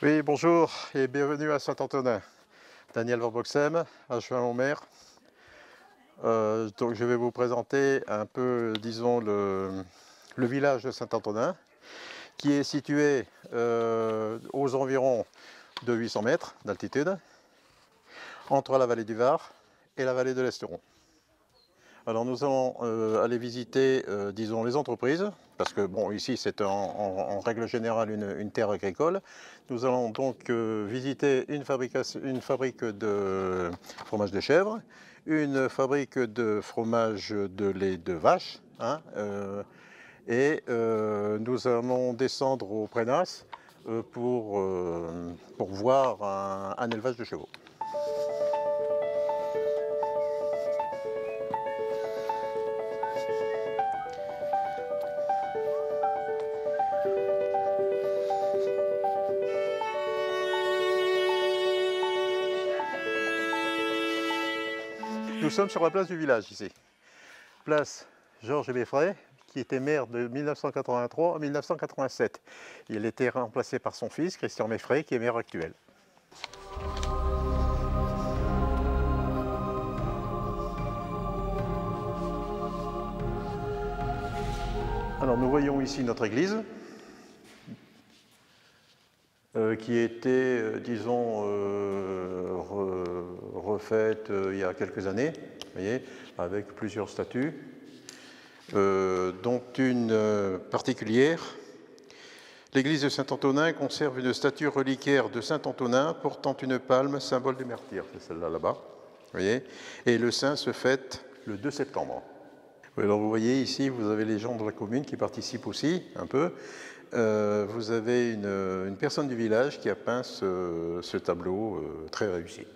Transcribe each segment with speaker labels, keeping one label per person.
Speaker 1: Oui, bonjour et bienvenue à Saint-Antonin. Daniel Van Boxem, adjoint au maire. Donc je vais vous présenter un peu, disons, le village de Saint-Antonin, qui est situé aux environs de 800 mètres d'altitude, entre la vallée du Var et la vallée de l'Estéron. Alors nous allons aller visiter, disons, les entreprises, parce que bon, ici c'est en règle générale une terre agricole. Nous allons donc visiter une fabrique de fromage de chèvre, une fabrique de fromage de lait de vache, hein, et nous allons descendre au Prénas pour voir un élevage de chevaux. Nous sommes sur la place du village ici. Place Georges Beffray, qui était maire de 1983 à 1987. Il était remplacé par son fils, Christian Meffray, qui est maire actuel. Alors nous voyons ici notre église, qui était, disons, refaite il y a quelques années, vous voyez, avec plusieurs statues, dont une particulière. L'église de Saint-Antonin conserve une statue reliquaire de Saint-Antonin portant une palme, symbole du martyr, c'est celle-là là-bas, vous voyez, et le saint se fête le 2 septembre. Alors vous voyez ici, vous avez les gens de la commune qui participent aussi un peu. Vous avez une personne du village qui a peint ce tableau très réussi.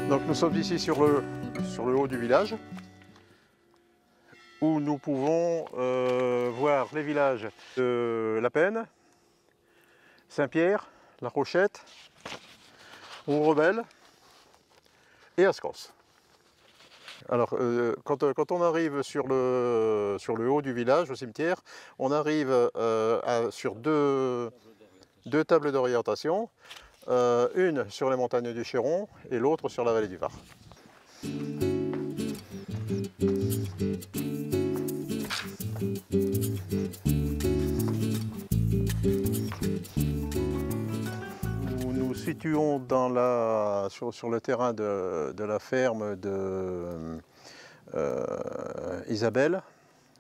Speaker 1: Donc nous sommes ici sur le haut du village, où nous pouvons voir les villages de La Penne, Saint-Pierre, La Rochette, Rourebelle et Ascos. Alors quand on arrive sur le haut du village, au cimetière, on arrive sur deux tables d'orientation. Une sur les montagnes du Chéron et l'autre sur la vallée du Var. Nous nous situons sur le terrain de la ferme de Isabelle,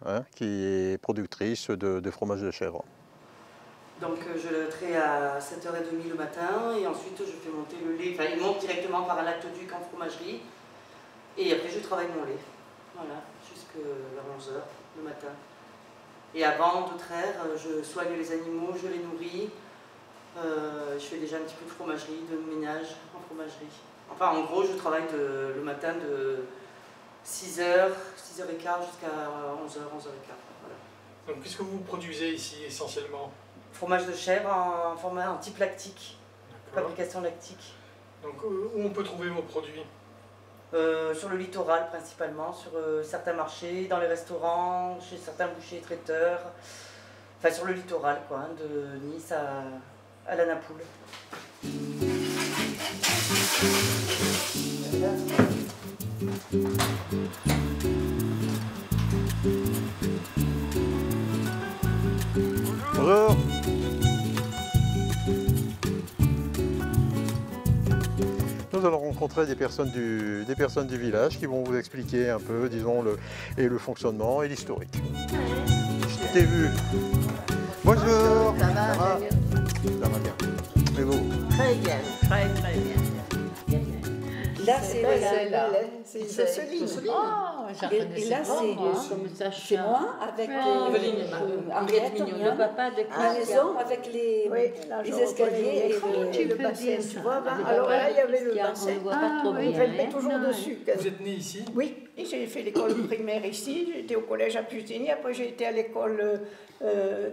Speaker 1: hein, qui est productrice de fromage de chèvre.
Speaker 2: Donc je le trai à 7h30 le matin et ensuite je fais monter le lait. Enfin, il monte directement par un lactoduc en fromagerie et après je travaille mon lait. Voilà, jusqu'à 11h le matin. Et avant de traire, je soigne les animaux, je les nourris. Je fais déjà un petit peu de fromagerie, de ménage en fromagerie. Enfin en gros je travaille le matin de 6h, 6h15 jusqu'à 11h, 11h15. Voilà.
Speaker 3: Donc qu'est-ce que vous produisez ici essentiellement?
Speaker 2: Fromage de chèvre en format anti-lactique, fabrication lactique.
Speaker 3: Donc où on peut trouver vos produits?
Speaker 2: Sur le littoral principalement, sur certains marchés, dans les restaurants, chez certains bouchers et traiteurs. Enfin sur le littoral quoi, hein, de Nice à la Napoule.
Speaker 1: Bonjour. Nous allons rencontrer des personnes du village qui vont vous expliquer un peu, disons, le fonctionnement et l'historique. Je t'ai vu. Bonjour.
Speaker 4: Ça va,
Speaker 1: Ça va bien. Et vous?
Speaker 4: Très bien, très bien. Bien, bien. Là, c'est
Speaker 5: celle-là.
Speaker 6: C'est Jocelyne.
Speaker 5: Oh,
Speaker 4: Et là, c'est moi avec Henriette Mignon,
Speaker 5: le papa de
Speaker 4: la maison avec les escaliers et le bassin, tu vois.
Speaker 6: Alors là, il y avait le
Speaker 5: On
Speaker 6: bassin.
Speaker 5: ne voit pas trop
Speaker 6: Il
Speaker 5: bien.
Speaker 6: fait toujours dessus.
Speaker 3: Vous êtes né ici?
Speaker 6: Oui, et j'ai fait l'école primaire ici, j'étais au collège à Pusigny, après j'ai été à l'école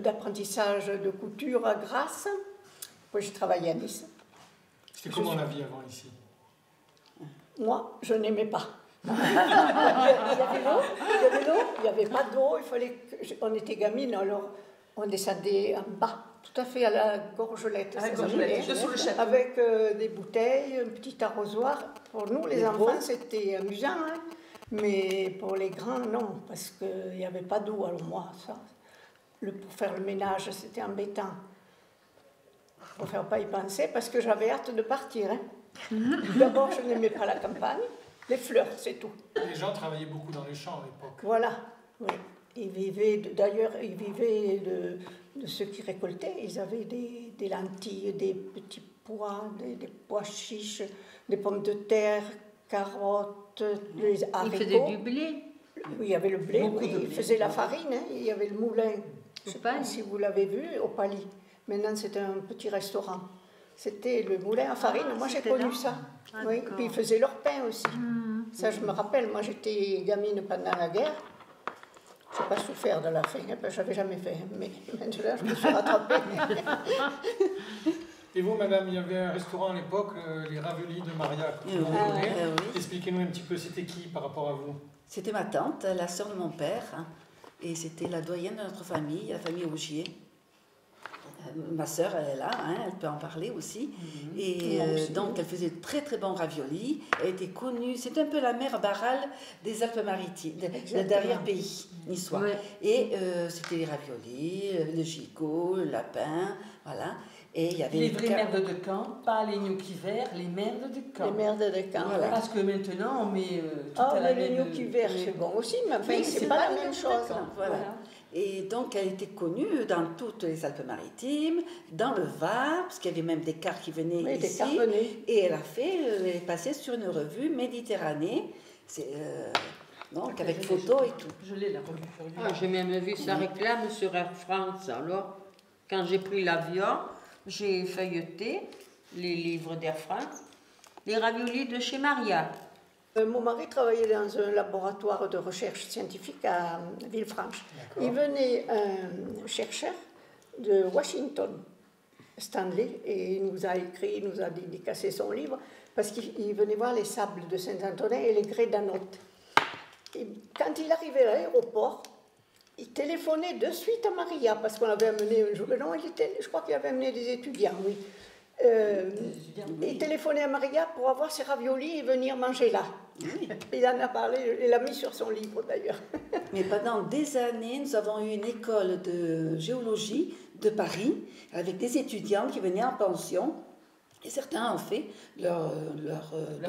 Speaker 6: d'apprentissage de couture à Grasse, après j'ai travaillé à Nice.
Speaker 3: C'était comment la vie avant ici?
Speaker 6: Moi, je n'aimais pas. Il y avait l'eau, il n'y avait pas d'eau, on était gamine, alors on descendait en bas, tout à fait à la Gorgelette, avec des bouteilles, un petit arrosoir. Pour nous, les enfants, c'était amusant, hein, mais pour les grands, non, parce qu'il n'y avait pas d'eau. Alors moi, pour faire le ménage, c'était embêtant. Il ne faut pas y penser, parce que j'avais hâte de partir. Hein. D'abord, je n'aimais pas la campagne, les fleurs, c'est tout.
Speaker 3: Les gens travaillaient beaucoup dans les champs à l'époque.
Speaker 6: Voilà, oui. D'ailleurs, ils vivaient de ce qu'ils récoltaient. Ils avaient des lentilles, des petits pois, des pois chiches, des pommes de terre, carottes, les haricots.
Speaker 5: Ils faisaient du blé.
Speaker 6: Oui, il y avait le blé, ils faisaient la farine, hein. Il y avait le moulin. Je ne sais pas si vous l'avez vu, au Pali. Maintenant, c'est un petit restaurant. C'était le moulin à farine. Moi, j'ai connu ça. Oui. Puis ils faisaient leur pain aussi. Ça, je me rappelle. Moi, j'étais gamine pendant la guerre. Je n'ai pas souffert de la faim. Je n'avais jamais fait. Mais maintenant, je me suis rattrapée.
Speaker 3: Et vous, madame, il y avait un restaurant à l'époque, les Raviolis de Maria, que tout le monde connaît.
Speaker 4: Oui.
Speaker 3: Expliquez-nous un petit peu, c'était qui par rapport à vous?
Speaker 4: C'était ma tante, la sœur de mon père, hein, et c'était la doyenne de notre famille, la famille Augier. Ma sœur, elle est là, hein, elle peut en parler aussi. Et donc, elle faisait de très très bons raviolis. Elle était connue, c'est un peu la mère Barral des Alpes-Maritimes, de l'arrière-pays niçois. Ouais. Et c'était les raviolis, le gigot, le lapin, voilà. Et il y avait
Speaker 7: les vraies merdes de camp, pas les gnocchis verts, les merdes de camp.
Speaker 6: Les merdes de camp,
Speaker 7: voilà. Parce que maintenant, on met tout à la
Speaker 6: même... les gnocchis verts, c'est bon aussi, mais enfin, c'est pas la même chose.
Speaker 4: Voilà. Et donc, elle était connue dans toutes les Alpes-Maritimes, dans le Var, parce qu'il y avait même des cars qui venaient ici. Et elle est passée sur une revue Méditerranée, donc avec photos et tout.
Speaker 7: Je l'ai la revue.
Speaker 5: J'ai même vu ça réclame sur Air France. Alors, quand j'ai pris l'avion, j'ai feuilleté les livres d'Air France, les raviolis de chez Maria.
Speaker 6: Mon mari travaillait dans un laboratoire de recherche scientifique à Villefranche. Il venait un chercheur de Washington, Stanley, et il nous a écrit, il nous a dédicacé son livre, parce qu'il venait voir les sables de Saint-Antonin et les grès d'Anote. Et quand il arrivait à l'aéroport, il téléphonait de suite à Maria, parce qu'on avait amené un jour. Non, je crois qu'il avait amené des étudiants, oui. Il téléphonait à Maria pour avoir ses raviolis et venir manger là. Oui. Il en a parlé, il l'a mis sur son livre d'ailleurs.
Speaker 4: Mais pendant des années, nous avons eu une école de géologie de Paris avec des étudiants qui venaient en pension. Et certains ont fait leur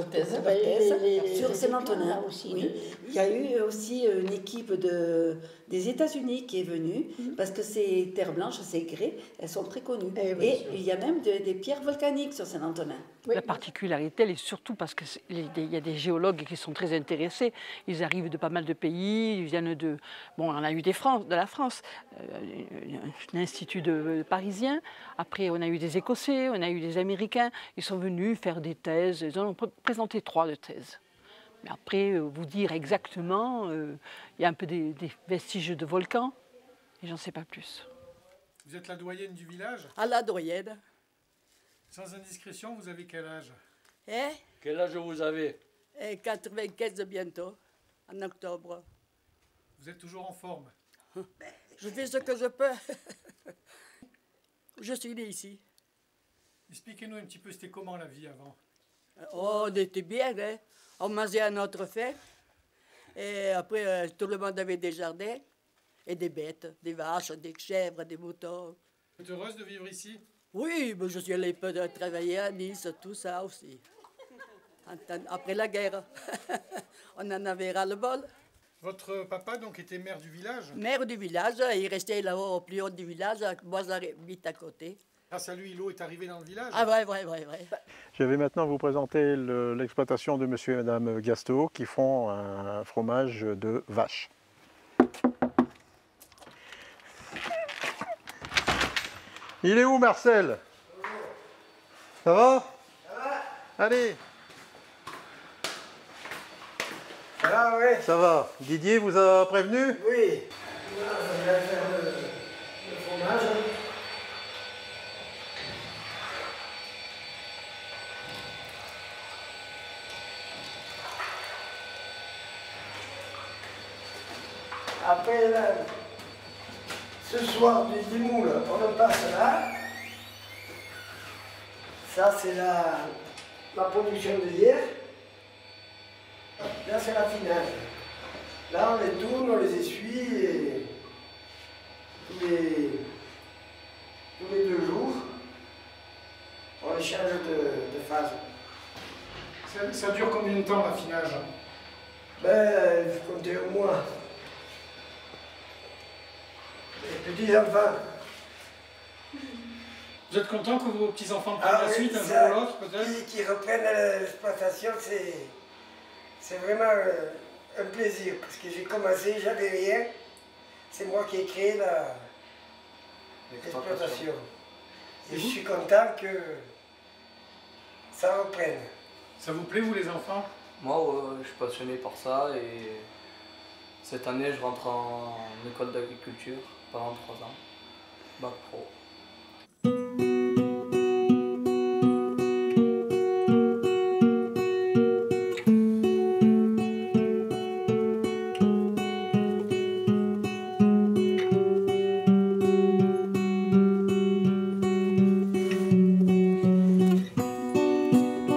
Speaker 4: thèse sur Saint-Antonin. Oui. Il y a eu aussi une équipe des États-Unis qui est venue, parce que ces terres blanches, ces grès, elles sont très connues. Et il y a même des pierres volcaniques sur Saint-Antonin.
Speaker 8: Oui. La particularité, elle est surtout parce qu'il y a des géologues qui sont très intéressés. Ils arrivent de pas mal de pays, ils viennent de... Bon, on a eu de la France, un institut parisien. Après, on a eu des Écossais, on a eu des Américains. Ils sont venus faire des thèses. Ils en ont présenté 3 de thèses. Mais après, vous dire exactement, il y a un peu des vestiges de volcans, et j'en sais pas plus.
Speaker 3: Vous êtes la doyenne du village?
Speaker 9: À la doyenne.
Speaker 3: Sans indiscrétion, vous avez quel âge?
Speaker 10: Quel âge vous avez?
Speaker 9: 95 bientôt, en octobre.
Speaker 3: Vous êtes toujours en forme?
Speaker 9: Je fais ce que je peux. Je suis né ici.
Speaker 3: Expliquez-nous un petit peu, c'était comment la vie avant?
Speaker 9: Oh, on était bien, hein? On mangeait à notre faim. Et après, tout le monde avait des jardins et des bêtes, des vaches, des chèvres, des moutons.
Speaker 3: Vous êtes heureuse de vivre ici?
Speaker 9: Oui, mais je suis allée travailler à Nice, tout ça aussi. Après la guerre, on en avait ras-le-bol.
Speaker 3: Votre papa, donc, était maire du village?
Speaker 9: Maire du village, il restait là-haut, au plus haut du village. Moi, j'habite à côté.
Speaker 3: Grâce à lui, l'eau est arrivée dans le village.
Speaker 9: Ah ouais.
Speaker 1: Je vais maintenant vous présenter l'exploitation de monsieur et madame Gasto qui font un fromage de vache. Il est où Marcel? Ça va? Ça va. Allez.
Speaker 11: Ça va, oui.
Speaker 1: Ça va. Didier vous a prévenu?
Speaker 11: Oui. Je vais faire le fromage. Après, là, ce soir du dimoule, on le passe là. Ça, c'est la production de hier. Là, c'est l'affinage. Là, on les tourne, on les essuie et tous les 2 jours, on les change de phase.
Speaker 3: Ça dure combien de temps l'affinage?
Speaker 11: Ben, il faut compter au moins. Les petits enfants.
Speaker 3: Vous êtes content que vos petits-enfants prennent la suite un jour ou l'autre, peut-être?
Speaker 11: Qui reprennent l'exploitation, c'est vraiment un plaisir. Parce que j'ai commencé, j'avais rien. C'est moi qui ai créé l'exploitation. Et je suis content que ça reprenne.
Speaker 3: Ça vous plaît, vous, les enfants?
Speaker 12: Moi, je suis passionné par ça et cette année, je rentre en école d'agriculture pendant 3 ans, bac pro.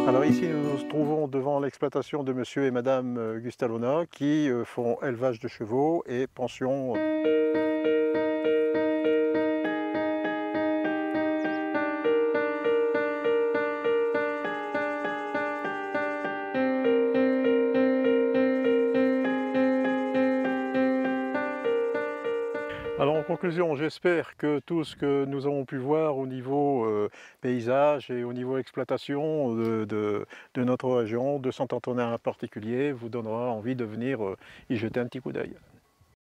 Speaker 1: Alors ici nous nous trouvons devant l'exploitation de monsieur et madame Gustalona qui font élevage de chevaux et pension. Alors en conclusion, j'espère que tout ce que nous avons pu voir au niveau paysage et au niveau exploitation de notre région, de Saint-Antonin en particulier, vous donnera envie de venir y jeter un petit coup d'œil.